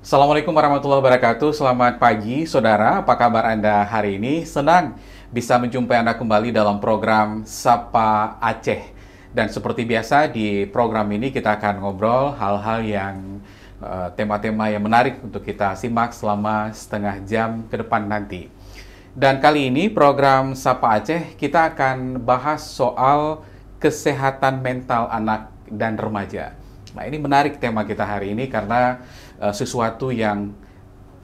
Assalamualaikum warahmatullahi wabarakatuh. Selamat pagi, saudara. Apa kabar Anda hari ini? Senang bisa menjumpai Anda kembali dalam program Sapa Aceh. Dan seperti biasa di program ini kita akan ngobrol hal-hal yang tema-tema yang menarik untuk kita simak selama setengah jam ke depan nanti. Dan kali ini program Sapa Aceh kita akan bahas soal kesehatan mental anak dan remaja. Nah, ini menarik tema kita hari ini karena sesuatu yang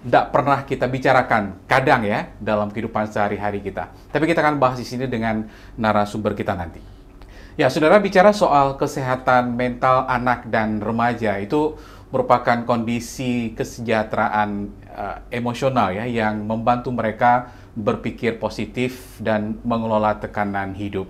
tidak pernah kita bicarakan kadang ya dalam kehidupan sehari-hari kita. Tapi kita akan bahas di sini dengan narasumber kita nanti. Ya, saudara, bicara soal kesehatan mental anak dan remaja itu merupakan kondisi kesejahteraan emosional ya yang membantu mereka berpikir positif dan mengelola tekanan hidup.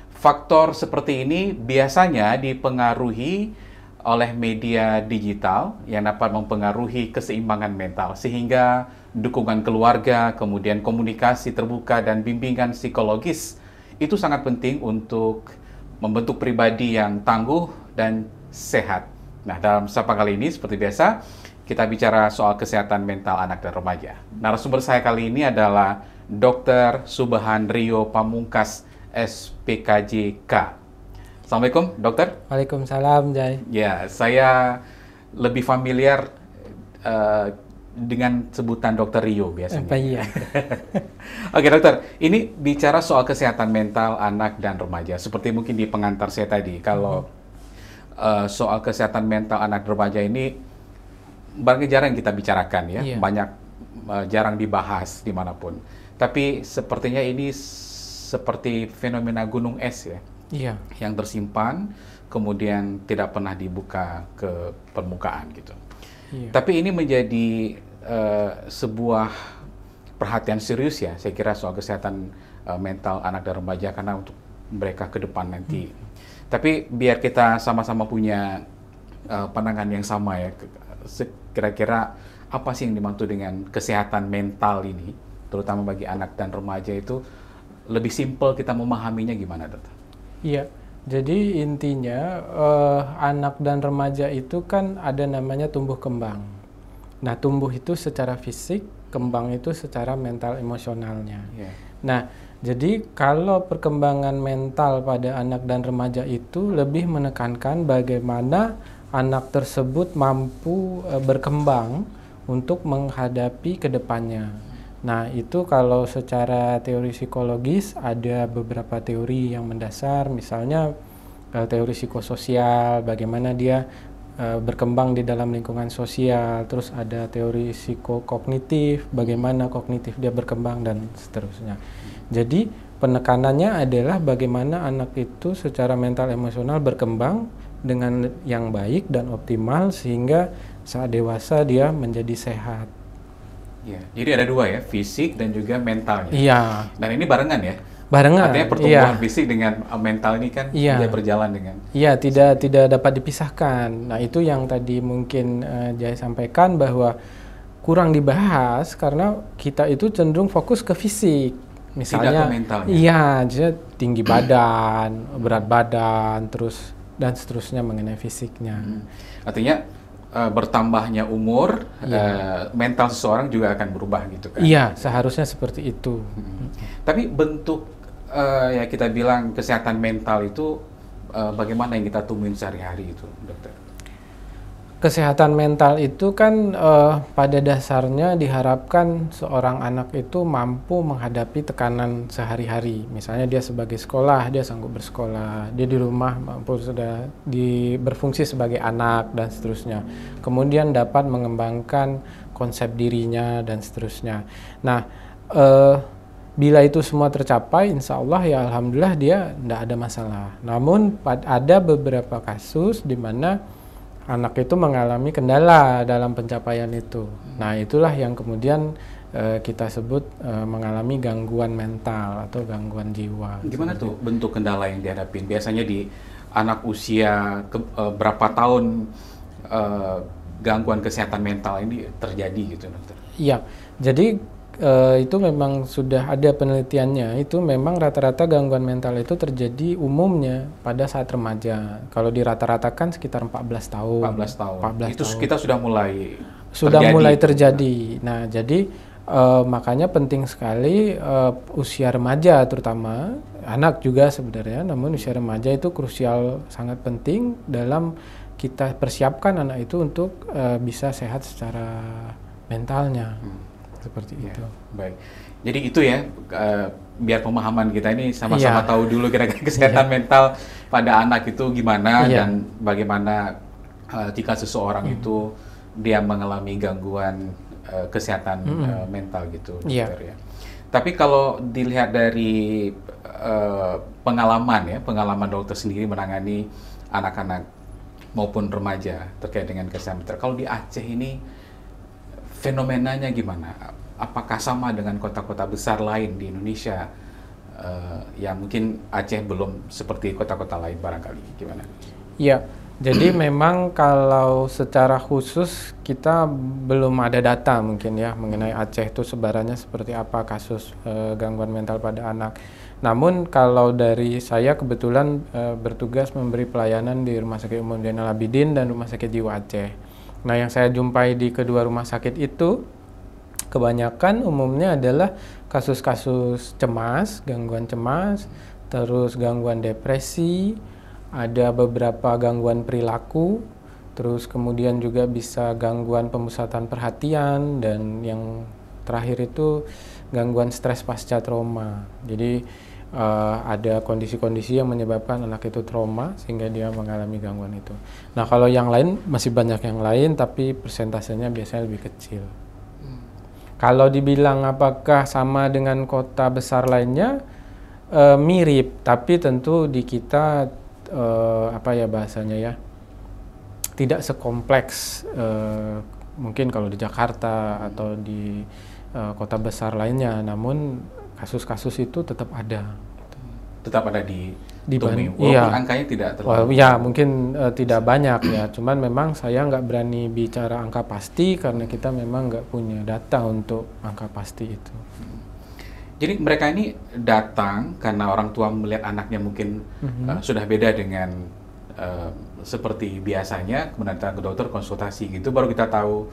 Faktor seperti ini biasanya dipengaruhi oleh media digital yang dapat mempengaruhi keseimbangan mental, sehingga dukungan keluarga, kemudian komunikasi terbuka dan bimbingan psikologis itu sangat penting untuk membentuk pribadi yang tangguh dan sehat. Nah, dalam Sapa kali ini seperti biasa kita bicara soal kesehatan mental anak dan remaja. Narasumber saya kali ini adalah Dr. Subhan Rio Pamungkas, SPKJK. Assalamualaikum, dokter. Waalaikumsalam, Jai. Ya, saya lebih familiar dengan sebutan Dokter Rio biasanya. Iya. Oke, dokter. Ini bicara soal kesehatan mental anak dan remaja. Seperti mungkin di pengantar saya tadi, kalau soal kesehatan mental anak dan remaja ini barangkali jarang kita bicarakan ya, banyak jarang dibahas dimanapun. Tapi sepertinya ini seperti fenomena gunung es ya. Iya. Yang tersimpan, kemudian tidak pernah dibuka ke permukaan gitu. Iya. Tapi ini menjadi sebuah perhatian serius ya, saya kira soal kesehatan mental anak dan remaja karena untuk mereka ke depan nanti. Tapi biar kita sama-sama punya pandangan yang sama ya, kira-kira apa sih yang dimaksud dengan kesehatan mental ini, terutama bagi anak dan remaja itu lebih simpel kita memahaminya gimana, dokter? Iya, jadi intinya anak dan remaja itu kan ada namanya tumbuh kembang. Nah, tumbuh itu secara fisik, kembang itu secara mental emosionalnya. Yeah. Nah, jadi kalau perkembangan mental pada anak dan remaja itu lebih menekankan bagaimana anak tersebut mampu berkembang untuk menghadapi kedepannya. Nah, itu kalau secara teori psikologis ada beberapa teori yang mendasar, misalnya teori psikososial, bagaimana dia berkembang di dalam lingkungan sosial, terus ada teori psikokognitif, bagaimana kognitif dia berkembang, dan seterusnya. Jadi, penekanannya adalah bagaimana anak itu secara mental emosional berkembang dengan yang baik dan optimal, sehingga saat dewasa dia menjadi sehat. Ya, jadi ada dua ya, fisik dan juga mentalnya. Iya. Dan ini barengan ya? Barengan. Artinya pertumbuhan fisik dengan mental ini kan dia berjalan dengan. Iya, tidak dapat dipisahkan. Nah, itu yang tadi mungkin Jai sampaikan bahwa kurang dibahas karena kita itu cenderung fokus ke fisik. Misalnya, tidak ke mentalnya. Iya, jadi tinggi badan, berat badan, terus dan seterusnya mengenai fisiknya. Artinya bertambahnya umur, mental seseorang juga akan berubah gitu kan? Iya, seharusnya seperti itu. Tapi bentuk ya kita bilang kesehatan mental itu bagaimana yang kita temuin sehari-hari itu, dokter? Kesehatan mental itu kan pada dasarnya diharapkan seorang anak itu mampu menghadapi tekanan sehari-hari. Misalnya dia sebagai sekolah, dia sanggup bersekolah, dia di rumah mampu sudah berfungsi sebagai anak dan seterusnya. Kemudian dapat mengembangkan konsep dirinya dan seterusnya. Nah, bila itu semua tercapai, insya Allah ya alhamdulillah dia tidak ada masalah. Namun ada beberapa kasus di mana anak itu mengalami kendala dalam pencapaian itu. Nah, itulah yang kemudian kita sebut mengalami gangguan mental atau gangguan jiwa. Gimana tuh bentuk kendala yang dihadapin? Biasanya di anak usia berapa tahun gangguan kesehatan mental ini terjadi gitu, dokter? Iya, jadi itu memang sudah ada penelitiannya. Itu memang rata-rata gangguan mental itu terjadi umumnya pada saat remaja. Kalau dirata-ratakan sekitar 14 tahun. 14 tahun. 14 itu tahun. kita sudah mulai sudah terjadi mulai itu. terjadi. Nah, jadi makanya penting sekali usia remaja terutama, anak juga sebenarnya, namun usia remaja itu krusial, sangat penting dalam kita persiapkan anak itu untuk bisa sehat secara mentalnya. Seperti Ya, itu. baik. Jadi itu ya, biar pemahaman kita ini sama-sama tahu dulu kira-kira kesehatan mental pada anak itu gimana dan bagaimana jika seseorang itu dia mengalami gangguan kesehatan mental gitu, dokter ya. Tapi kalau dilihat dari pengalaman dokter sendiri menangani anak-anak maupun remaja terkait dengan kesehatan mental, kalau di Aceh ini fenomenanya gimana? Apakah sama dengan kota-kota besar lain di Indonesia yang mungkin Aceh belum seperti kota-kota lain barangkali? Gimana? Ya, jadi memang kalau secara khusus kita belum ada data mungkin ya mengenai Aceh itu sebarannya seperti apa kasus gangguan mental pada anak. Namun kalau dari saya kebetulan bertugas memberi pelayanan di Rumah Sakit Umum Zainal Abidin dan Rumah Sakit Jiwa Aceh. Nah, yang saya jumpai di kedua rumah sakit itu kebanyakan umumnya adalah kasus-kasus cemas, gangguan cemas, terus gangguan depresi, ada beberapa gangguan perilaku, terus kemudian juga bisa gangguan pemusatan perhatian, dan yang terakhir itu gangguan stres pasca trauma. Jadi ada kondisi-kondisi yang menyebabkan anak itu trauma sehingga dia mengalami gangguan itu. Nah, kalau yang lain masih banyak yang lain tapi persentasenya biasanya lebih kecil. Kalau dibilang apakah sama dengan kota besar lainnya, mirip, tapi tentu di kita apa ya bahasanya ya, tidak sekompleks mungkin kalau di Jakarta atau di kota besar lainnya. Namun kasus-kasus itu tetap ada. Tetap ada di Tumi, walaupun iya. angkanya tidak terlalu. Ya mungkin tidak banyak ya. Cuman memang saya nggak berani bicara angka pasti karena kita memang nggak punya data untuk angka pasti itu. Jadi mereka ini datang karena orang tua melihat anaknya mungkin sudah beda dengan seperti biasanya, kemudian datang ke dokter konsultasi gitu, baru kita tahu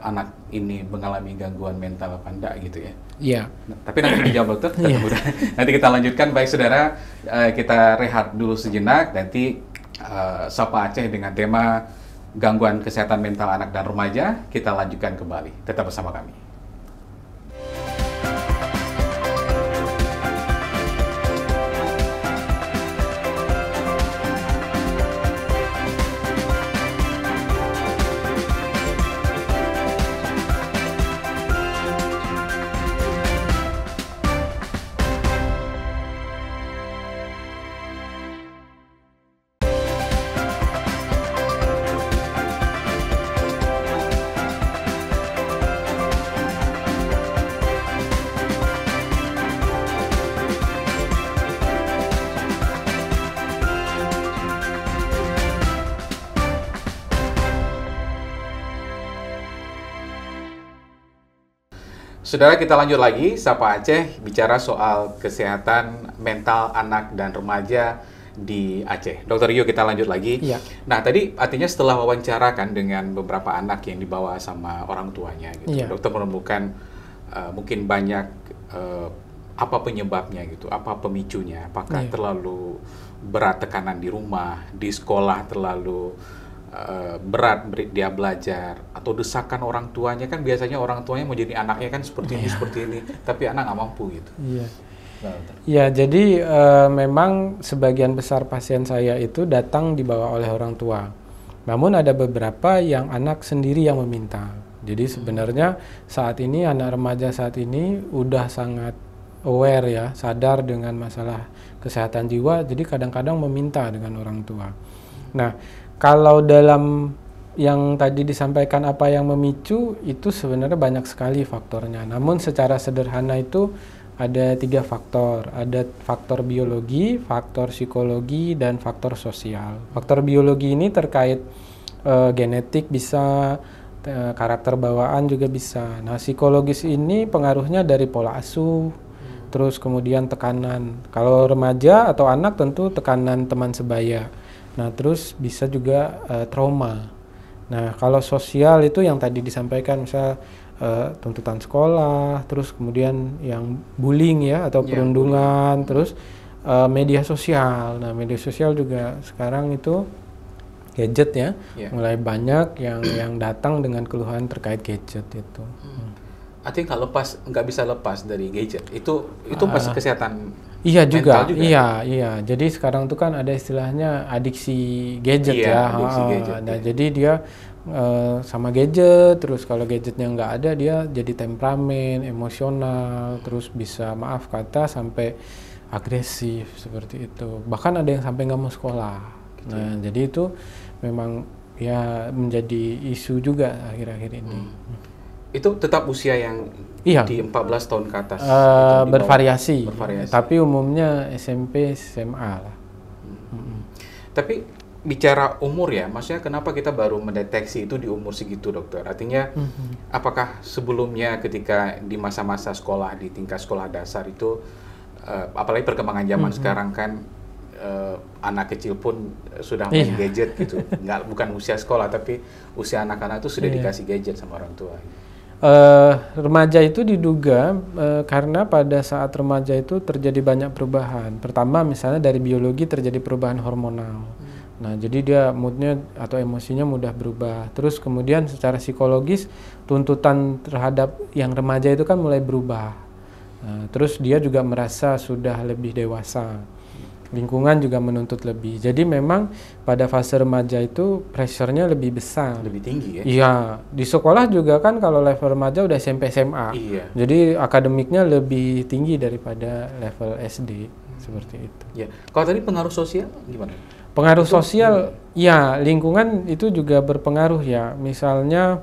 anak ini mengalami gangguan mental apa enggak gitu ya. Iya. Nah, tapi nanti dijawab dokter, nanti kita lanjutkan. Baik saudara, kita rehat dulu sejenak, nanti Sapa Aceh dengan tema gangguan kesehatan mental anak dan remaja, kita lanjutkan kembali. Tetap bersama kami. Saudara, kita lanjut lagi, Sapa Aceh, bicara soal kesehatan mental anak dan remaja di Aceh. Dokter Rio, kita lanjut lagi. Ya. Nah, tadi artinya setelah wawancara kan dengan beberapa anak yang dibawa sama orang tuanya, gitu. Ya. Dokter menemukan mungkin banyak apa penyebabnya gitu, apa pemicunya, apakah terlalu berat tekanan di rumah, di sekolah terlalu berat dia belajar, atau desakan orang tuanya. Kan biasanya orang tuanya mau jadi anaknya kan seperti ini, tapi anak nggak mampu gitu. Iya. Ya, jadi memang sebagian besar pasien saya itu datang dibawa oleh orang tua. Namun ada beberapa yang anak sendiri yang meminta. Jadi sebenarnya saat ini anak remaja saat ini udah sangat aware ya, sadar dengan masalah kesehatan jiwa. Jadi kadang-kadang meminta dengan orang tua. Nah, kalau dalam yang tadi disampaikan apa yang memicu, itu sebenarnya banyak sekali faktornya. Namun secara sederhana itu ada 3 faktor. Ada faktor biologi, faktor psikologi, dan faktor sosial. Faktor biologi ini terkait genetik bisa, karakter bawaan juga bisa. Nah, psikologis ini pengaruhnya dari pola asuh, terus kemudian tekanan. Kalau remaja atau anak tentu tekanan teman sebaya. Nah, terus bisa juga trauma. Nah, kalau sosial itu yang tadi disampaikan, misal tuntutan sekolah, terus kemudian yang bullying ya atau Ya, perundungan, terus media sosial. Nah, media sosial juga sekarang itu gadget ya, mulai banyak yang datang dengan keluhan terkait gadget itu. Artinya nggak bisa lepas dari gadget. Itu pasti kesehatan Iya juga, mental juga. iya. Jadi sekarang tuh kan ada istilahnya adiksi gadget Iya, ya. adiksi gadget, Nah, ya. jadi dia sama gadget, terus kalau gadgetnya nggak ada dia jadi temperamen, emosional, terus bisa maaf kata sampai agresif seperti itu. Bahkan ada yang sampai nggak mau sekolah. Gitu. Nah, jadi itu memang ya menjadi isu juga akhir-akhir ini. Itu tetap usia yang Iya. di 14 tahun ke atas. Bervariasi. Bervariasi. Tapi umumnya SMP, SMA lah. Tapi bicara umur ya, maksudnya kenapa kita baru mendeteksi itu di umur segitu, dokter? Artinya, apakah sebelumnya ketika di masa-masa sekolah, di tingkat sekolah dasar itu, apalagi perkembangan zaman sekarang kan, anak kecil pun sudah main gadget gitu. Bukan usia sekolah, tapi usia anak-anak itu sudah dikasih gadget sama orang tua. Remaja itu diduga karena pada saat remaja itu terjadi banyak perubahan. Pertama misalnya dari biologi terjadi perubahan hormonal. Nah, jadi dia moodnya atau emosinya mudah berubah. Terus kemudian secara psikologis tuntutan terhadap yang remaja itu kan mulai berubah. Nah, terus dia juga merasa sudah lebih dewasa. Lingkungan juga menuntut lebih. Jadi memang pada fase remaja itu pressure-nya lebih besar. Lebih tinggi ya? Iya. Di sekolah juga kan kalau level remaja udah SMP SMA. Iya. Jadi akademiknya lebih tinggi daripada level SD. Seperti itu. Ya. Kalau tadi pengaruh sosial gimana? Pengaruh sosial, ya lingkungan itu juga berpengaruh ya. Misalnya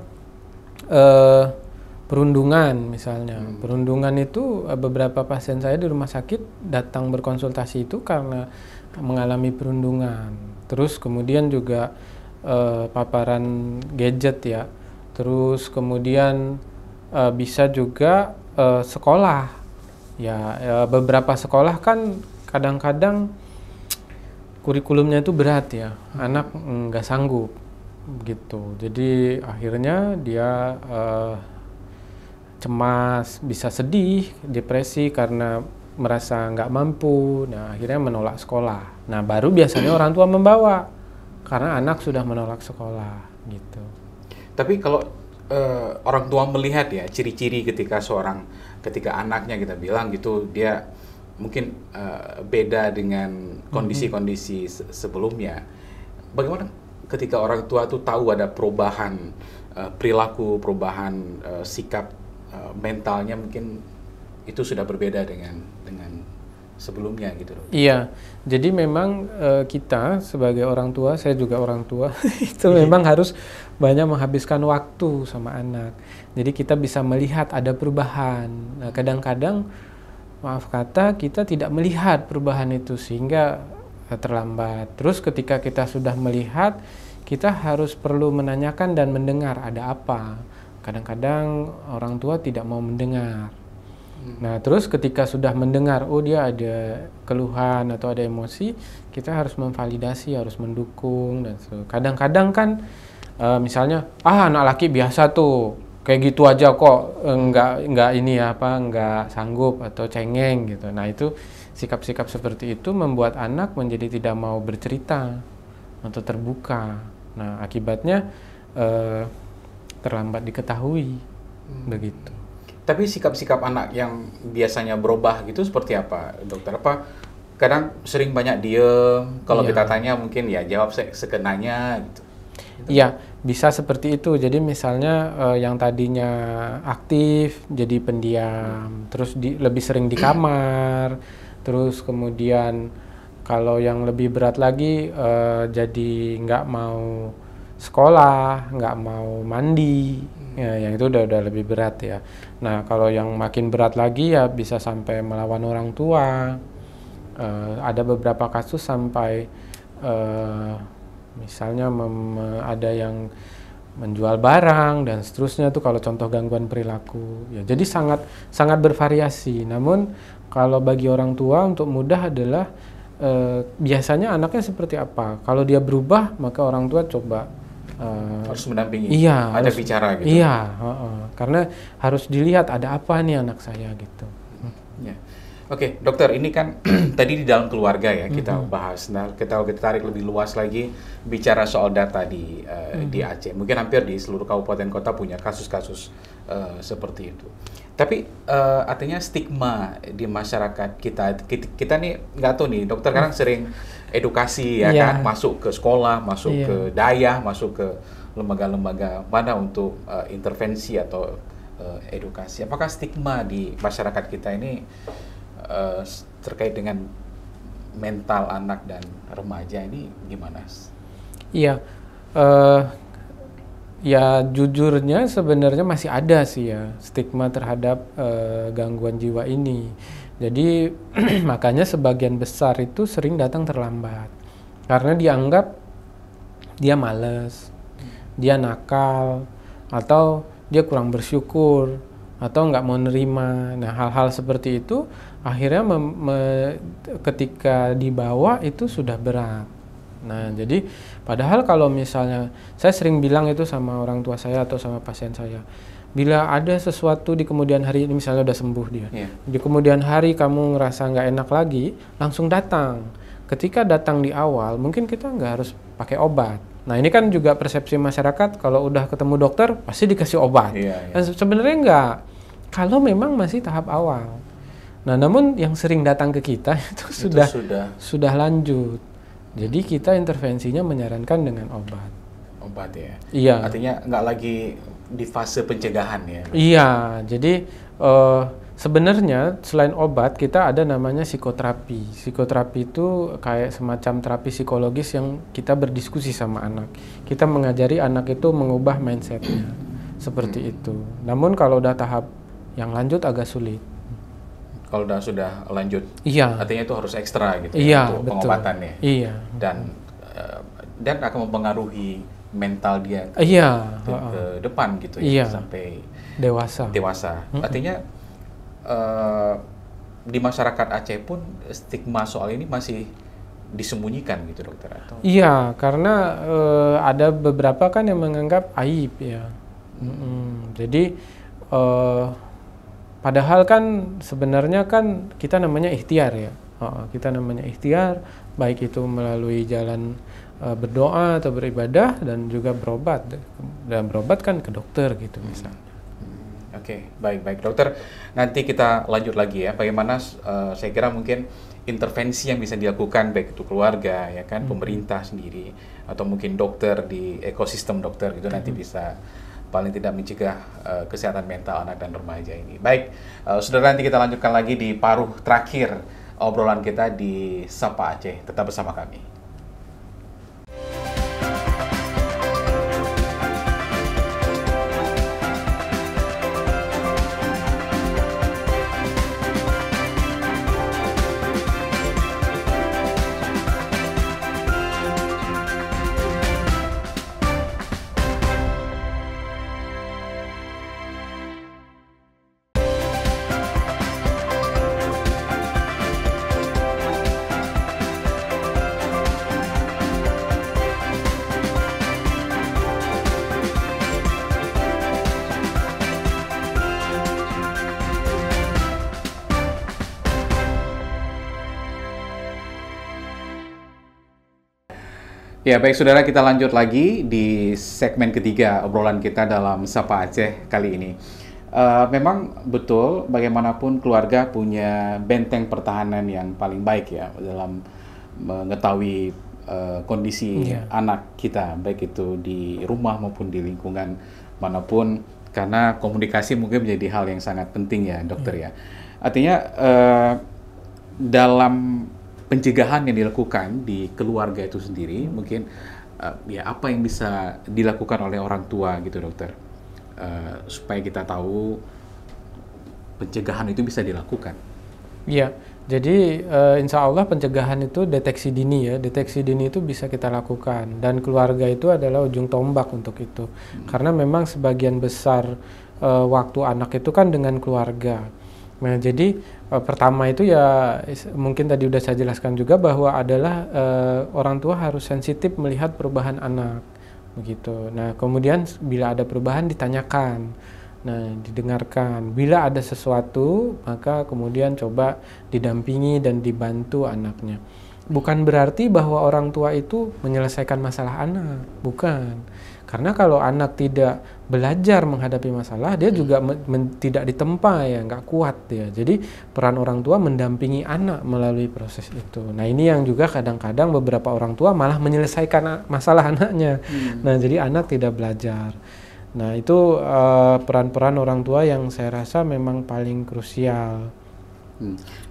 perundungan misalnya. Perundungan itu beberapa pasien saya di rumah sakit datang berkonsultasi itu karena mengalami perundungan. Terus kemudian juga paparan gadget ya. Terus kemudian bisa juga sekolah. Ya, beberapa sekolah kan kadang-kadang kurikulumnya itu berat ya. Anak nggak sanggup gitu. Jadi akhirnya dia cemas, bisa sedih, depresi karena merasa nggak mampu. Nah, akhirnya menolak sekolah. Nah, baru biasanya orang tua membawa karena anak sudah menolak sekolah gitu. Tapi kalau orang tua melihat ya ciri-ciri ketika anaknya kita bilang gitu dia mungkin beda dengan kondisi-kondisi sebelumnya. Bagaimana ketika orang tua tuh tahu ada perubahan perilaku, perubahan sikap mentalnya mungkin itu sudah berbeda dengan sebelumnya gitu loh. Iya, jadi memang kita sebagai orang tua, saya juga orang tua, itu memang harus banyak menghabiskan waktu sama anak. Jadi kita bisa melihat ada perubahan. Nah, kadang-kadang maaf kata kita tidak melihat perubahan itu sehingga terlambat. Terus ketika kita sudah melihat, kita harus perlu menanyakan dan mendengar ada apa. Kadang-kadang orang tua tidak mau mendengar. Nah, terus ketika sudah mendengar, oh dia ada keluhan atau ada emosi, kita harus memvalidasi, harus mendukung dan kadang-kadang kan misalnya, anak laki biasa tuh, kayak gitu aja kok, enggak ini apa, enggak sanggup atau cengeng gitu. Nah, itu sikap-sikap seperti itu membuat anak menjadi tidak mau bercerita atau terbuka. Nah, akibatnya terlambat diketahui begitu. Tapi sikap-sikap anak yang biasanya berubah gitu seperti apa, dokter? Apa kadang sering banyak diem, kalau kita tanya mungkin ya jawab sekenanya gitu. Iya, bisa seperti itu. Jadi misalnya yang tadinya aktif jadi pendiam, terus lebih sering di kamar, terus kemudian kalau yang lebih berat lagi jadi nggak mau sekolah, nggak mau mandi, ya, yang itu udah lebih berat ya. Nah, kalau yang makin berat lagi ya bisa sampai melawan orang tua. Ada beberapa kasus sampai misalnya ada yang menjual barang dan seterusnya tuh kalau contoh gangguan perilaku. Ya, jadi sangat bervariasi. Namun kalau bagi orang tua untuk mudah adalah biasanya anaknya seperti apa. Kalau dia berubah maka orang tua coba harus mendampingi, iya, ada harus, bicara gitu. iya, karena harus dilihat ada apa nih anak saya gitu. Ya. Oke, dokter, ini kan tadi di dalam keluarga ya kita bahas. Nah, kita tarik lebih luas lagi bicara soal data di Aceh. Mungkin hampir di seluruh kabupaten kota punya kasus-kasus seperti itu. Tapi artinya stigma di masyarakat kita nih nggak tahu nih, dokter kadang sering edukasi ya kan, masuk ke sekolah, masuk ke dayah, masuk ke lembaga-lembaga mana untuk intervensi atau edukasi. Apakah stigma di masyarakat kita ini terkait dengan mental anak dan remaja ini gimana? Iya, ya jujurnya sebenarnya masih ada sih ya stigma terhadap gangguan jiwa ini. Jadi makanya sebagian besar itu sering datang terlambat karena dianggap dia malas, dia nakal, atau dia kurang bersyukur, atau nggak mau nerima. Nah, hal-hal seperti itu akhirnya ketika dibawa itu sudah berat. Nah, jadi padahal kalau misalnya saya sering bilang itu sama orang tua saya atau sama pasien saya, bila ada sesuatu di kemudian hari ini, misalnya udah sembuh dia, di kemudian hari kamu ngerasa nggak enak lagi, langsung datang. Ketika datang di awal, mungkin kita nggak harus pakai obat. Nah, ini kan juga persepsi masyarakat, kalau udah ketemu dokter pasti dikasih obat. Nah, sebenarnya enggak, kalau memang masih tahap awal. Nah, namun yang sering datang ke kita itu sudah lanjut. Jadi kita intervensinya menyarankan dengan obat. Obat ya? Iya. Artinya nggak lagi di fase pencegahan ya? Iya, jadi sebenarnya selain obat kita ada namanya psikoterapi. Psikoterapi itu kayak semacam terapi psikologis yang kita berdiskusi sama anak. Kita mengajari anak itu mengubah mindsetnya seperti itu. Namun kalau udah tahap yang lanjut agak sulit. Kalau sudah lanjut, artinya itu harus ekstra gitu ya, untuk betul. pengobatannya. Iya. Dan akan mempengaruhi mental dia ke depan gitu ya, sampai dewasa. Artinya di masyarakat Aceh pun stigma soal ini masih disembunyikan gitu, dokter? Atau? Iya, karena ada beberapa kan yang menganggap aib ya. Jadi padahal kan sebenarnya kan kita namanya ikhtiar ya. Kita namanya ikhtiar, baik itu melalui jalan berdoa atau beribadah dan juga berobat. Dan berobat kan ke dokter gitu misalnya. Oke, baik dokter. Nanti kita lanjut lagi ya. Bagaimana saya kira mungkin intervensi yang bisa dilakukan baik itu keluarga ya kan, pemerintah sendiri atau mungkin dokter di ekosistem dokter itu nanti bisa paling tidak mencegah kesehatan mental anak dan remaja ini. Baik, saudara, nanti kita lanjutkan lagi di paruh terakhir obrolan kita di Sapa Aceh. Tetap bersama kami. Ya, baik saudara, kita lanjut lagi di segmen ketiga obrolan kita dalam Sapa Aceh kali ini. Memang betul, bagaimanapun keluarga punya benteng pertahanan yang paling baik ya dalam mengetahui kondisi anak kita, baik itu di rumah maupun di lingkungan manapun, karena komunikasi mungkin menjadi hal yang sangat penting ya, dokter ya. Artinya dalam pencegahan yang dilakukan di keluarga itu sendiri, mungkin ya apa yang bisa dilakukan oleh orang tua gitu, dokter, supaya kita tahu pencegahan itu bisa dilakukan. Iya, jadi insya Allah pencegahan itu deteksi dini ya, deteksi dini itu bisa kita lakukan dan keluarga itu adalah ujung tombak untuk itu, karena memang sebagian besar waktu anak itu kan dengan keluarga. Nah, jadi pertama itu ya mungkin tadi udah saya jelaskan juga bahwa adalah orang tua harus sensitif melihat perubahan anak. begitu. Nah, kemudian bila ada perubahan ditanyakan, nah didengarkan. Bila ada sesuatu, maka kemudian coba didampingi dan dibantu anaknya. Bukan berarti bahwa orang tua itu menyelesaikan masalah anak, bukan. Karena kalau anak tidak belajar menghadapi masalah, dia juga tidak ditempa ya, nggak kuat dia. Jadi peran orang tua mendampingi anak melalui proses itu. Nah ini yang juga kadang-kadang beberapa orang tua malah menyelesaikan masalah anaknya. Nah jadi anak tidak belajar. Nah itu peran-peran orang tua yang saya rasa memang paling krusial.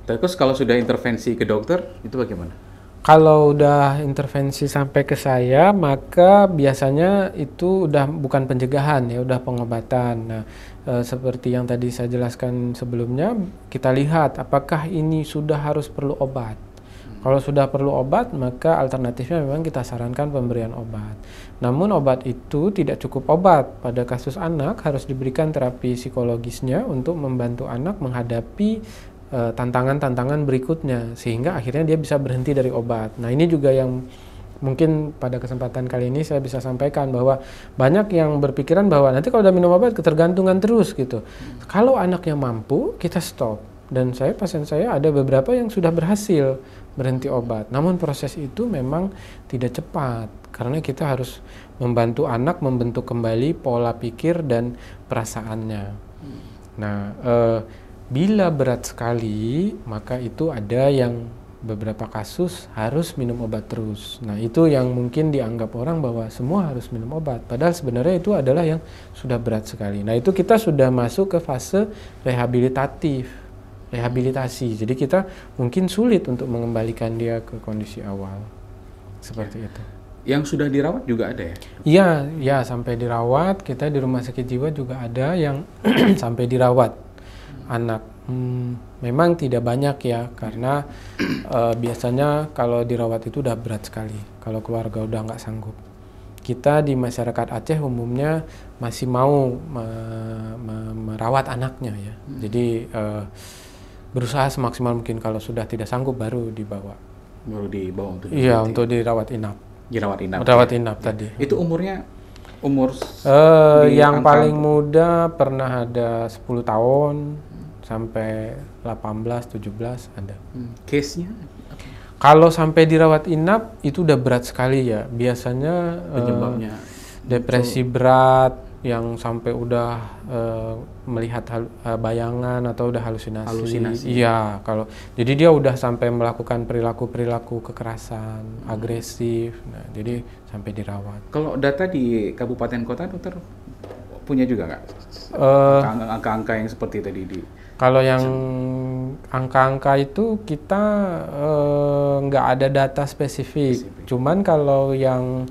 Terus kalau sudah intervensi ke dokter, itu bagaimana? Kalau udah intervensi sampai ke saya, maka biasanya itu udah bukan pencegahan ya, udah pengobatan. Nah, seperti yang tadi saya jelaskan sebelumnya, kita lihat apakah ini sudah harus perlu obat. Kalau sudah perlu obat, maka alternatifnya memang kita sarankan pemberian obat. Namun obat itu tidak cukup obat. Pada kasus anak harus diberikan terapi psikologisnya untuk membantu anak menghadapi tantangan-tantangan berikutnya, sehingga akhirnya dia bisa berhenti dari obat. Nah ini juga yang mungkin pada kesempatan kali ini saya bisa sampaikan, bahwa banyak yang berpikiran bahwa nanti kalau udah minum obat ketergantungan terus gitu. Kalau anaknya mampu, kita stop. Dan pasien saya ada beberapa yang sudah berhasil berhenti obat. Namun proses itu memang tidak cepat, karena kita harus membantu anak membentuk kembali pola pikir dan perasaannya. Nah bila berat sekali, maka itu ada yang beberapa kasus harus minum obat terus. Nah itu yang mungkin dianggap orang bahwa semua harus minum obat. Padahal sebenarnya itu adalah yang sudah berat sekali. Nah itu kita sudah masuk ke fase rehabilitasi. Jadi kita mungkin sulit untuk mengembalikan dia ke kondisi awal. Seperti itu. Yang sudah dirawat juga ada ya? Iya, ya sampai dirawat. Kita di rumah sakit jiwa juga ada yang sampai dirawat anak. Memang tidak banyak ya, karena biasanya kalau dirawat itu udah berat sekali, kalau keluarga udah nggak sanggup. Kita di masyarakat Aceh umumnya masih mau merawat anaknya ya. Jadi berusaha semaksimal mungkin, kalau sudah tidak sanggup baru dibawa untuk iya untuk dirawat inap. Rawat inap tadi. Itu umur yang paling muda pernah ada 10 tahun sampai 18, 17 ada. Case-nya? Kalau sampai dirawat inap itu udah berat sekali ya. Biasanya penyebabnya depresi berat yang sampai udah melihat bayangan atau udah halusinasi. Iya, jadi dia udah sampai melakukan perilaku kekerasan, agresif. Nah, jadi sampai dirawat. Kalau data di kabupaten kota, dokter punya juga nggak angka-angka yang seperti tadi di? Kalau yang angka-angka itu kita nggak ada data spesifik. Cuman kalau yang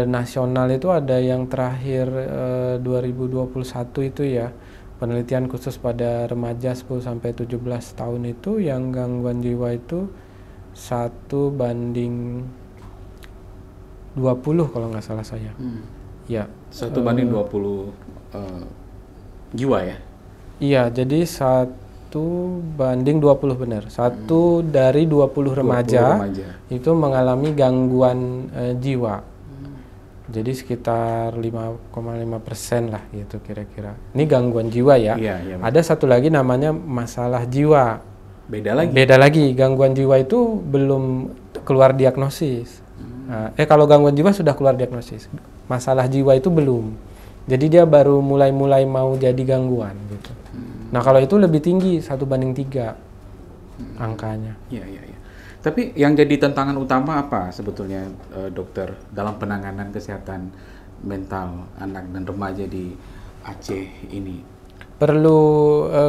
nasional itu ada yang terakhir 2021 itu ya, penelitian khusus pada remaja 10 sampai 17 tahun itu yang gangguan jiwa itu 1:20 kalau nggak salah saya. Ya. 1:20 jiwa ya? Iya, jadi 1:20 benar. 1 dari 20 remaja itu mengalami gangguan jiwa. Jadi sekitar 5,5% lah gitu kira-kira. Ini gangguan jiwa ya. Iya, ada satu lagi namanya masalah jiwa. Beda lagi. Gangguan jiwa itu belum keluar diagnosis. Kalau gangguan jiwa sudah keluar diagnosis. Masalah jiwa itu belum. Jadi dia baru mulai mau jadi gangguan gitu. Nah kalau itu lebih tinggi 1:3 angkanya. Iya. Tapi yang jadi tantangan utama apa sebetulnya dokter dalam penanganan kesehatan mental anak dan remaja di Aceh ini? Perlu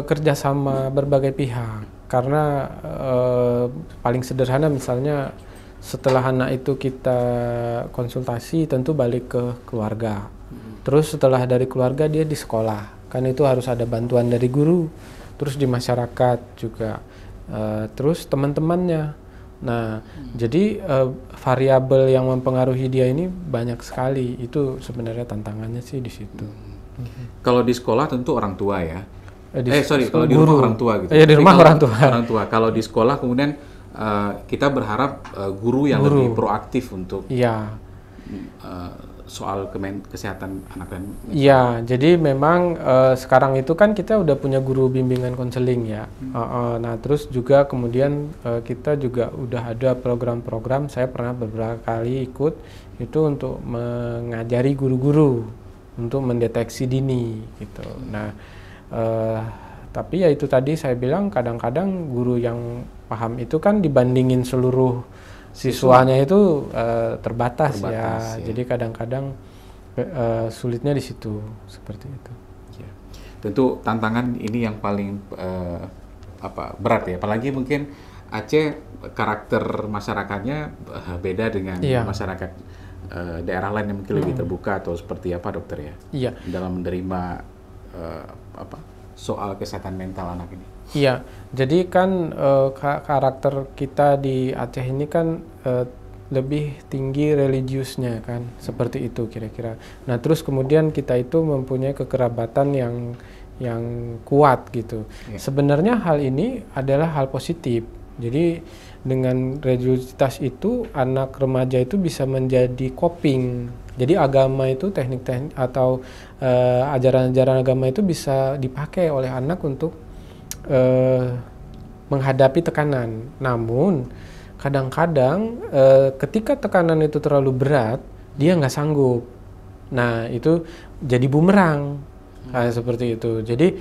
kerjasama berbagai pihak, karena paling sederhana misalnya setelah anak itu kita konsultasi tentu balik ke keluarga. Terus setelah dari keluarga dia di sekolah, kan itu harus ada bantuan dari guru, terus di masyarakat juga, terus teman-temannya. Nah, jadi variabel yang mempengaruhi dia ini banyak sekali. Itu sebenarnya tantangannya sih di situ. Kalau di sekolah tentu orang tua ya. Kalau di guru. rumah orang tua gitu. Di rumah orang tua. Kalau di sekolah kemudian kita berharap guru yang lebih proaktif untuk soal kesehatan anak dan Iya, jadi memang sekarang itu kan kita udah punya guru bimbingan konseling ya. Nah, terus juga kemudian kita juga udah ada program-program. Saya pernah beberapa kali ikut itu untuk mengajari guru-guru untuk mendeteksi dini gitu. Nah, tapi ya itu tadi saya bilang kadang-kadang guru yang paham itu kan dibandingin seluruh siswanya itu terbatas ya. Jadi kadang-kadang sulitnya di situ seperti itu. Ya. Tentu tantangan ini yang paling berat ya. Apalagi mungkin Aceh karakter masyarakatnya beda dengan masyarakat daerah lain yang mungkin lebih terbuka atau seperti apa dokter ya? Iya. Dalam menerima soal kesehatan mental anak ini. Iya. Jadi kan karakter kita di Aceh ini kan lebih tinggi religiusnya kan, seperti itu kira-kira. Nah terus kemudian kita itu mempunyai kekerabatan yang kuat gitu. Sebenarnya hal ini adalah hal positif. Jadi dengan religiusitas itu anak remaja itu bisa menjadi coping. Jadi agama itu teknik-teknik atau ajaran-ajaran agama itu bisa dipakai oleh anak untuk menghadapi tekanan. Namun kadang-kadang ketika tekanan itu terlalu berat, dia nggak sanggup. Nah itu jadi bumerang, seperti itu. Jadi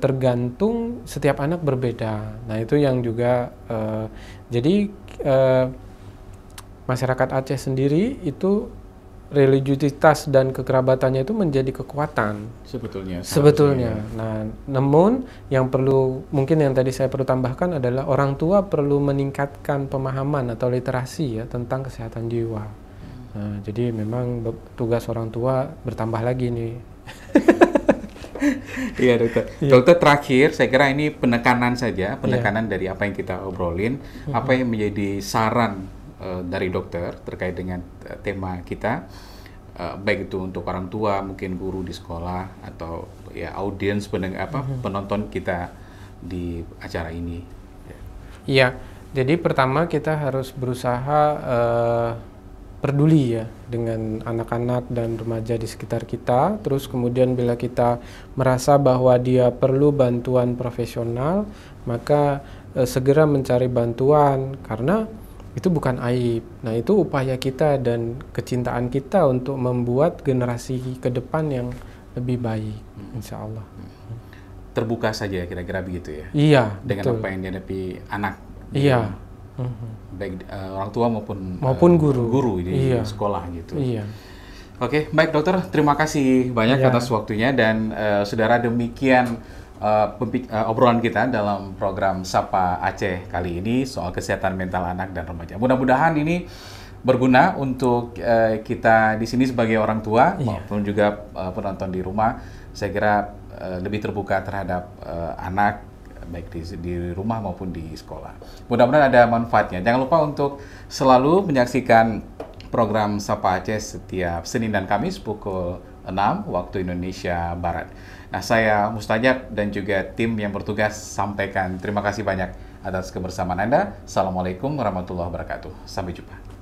tergantung setiap anak berbeda. Nah itu yang juga jadi masyarakat Aceh sendiri itu religiusitas dan kekerabatannya itu menjadi kekuatan sebetulnya. Nah, namun yang perlu mungkin yang tadi saya perlu tambahkan adalah orang tua perlu meningkatkan pemahaman atau literasi ya tentang kesehatan jiwa. Nah, jadi memang tugas orang tua bertambah lagi nih. Iya dokter. Dokter terakhir, saya kira ini penekanan saja, dari apa yang kita obrolin, apa yang menjadi saran dari dokter terkait dengan tema kita, baik itu untuk orang tua, mungkin guru di sekolah atau ya audiens penonton kita di acara ini. Iya, jadi pertama kita harus berusaha peduli ya dengan anak-anak dan remaja di sekitar kita. Terus kemudian bila kita merasa bahwa dia perlu bantuan profesional, maka segera mencari bantuan karena itu bukan aib. Nah itu upaya kita dan kecintaan kita untuk membuat generasi ke depan yang lebih baik, insya Allah. Terbuka saja kira-kira begitu ya? Iya, dengan betul. apa yang dihadapi anak. Iya. Baik orang tua maupun guru di sekolah gitu. Iya. Oke, baik dokter, terima kasih banyak atas waktunya dan saudara, demikian obrolan kita dalam program Sapa Aceh kali ini soal kesehatan mental anak dan remaja. Mudah-mudahan ini berguna untuk kita di sini sebagai orang tua maupun juga penonton di rumah. Saya kira lebih terbuka terhadap anak baik di rumah maupun di sekolah. Mudah-mudahan ada manfaatnya. Jangan lupa untuk selalu menyaksikan program Sapa Aceh setiap Senin dan Kamis pukul 6 waktu Indonesia Barat. Nah, saya Mustajab dan juga tim yang bertugas sampaikan terima kasih banyak atas kebersamaan Anda. Assalamualaikum warahmatullahi wabarakatuh. Sampai jumpa.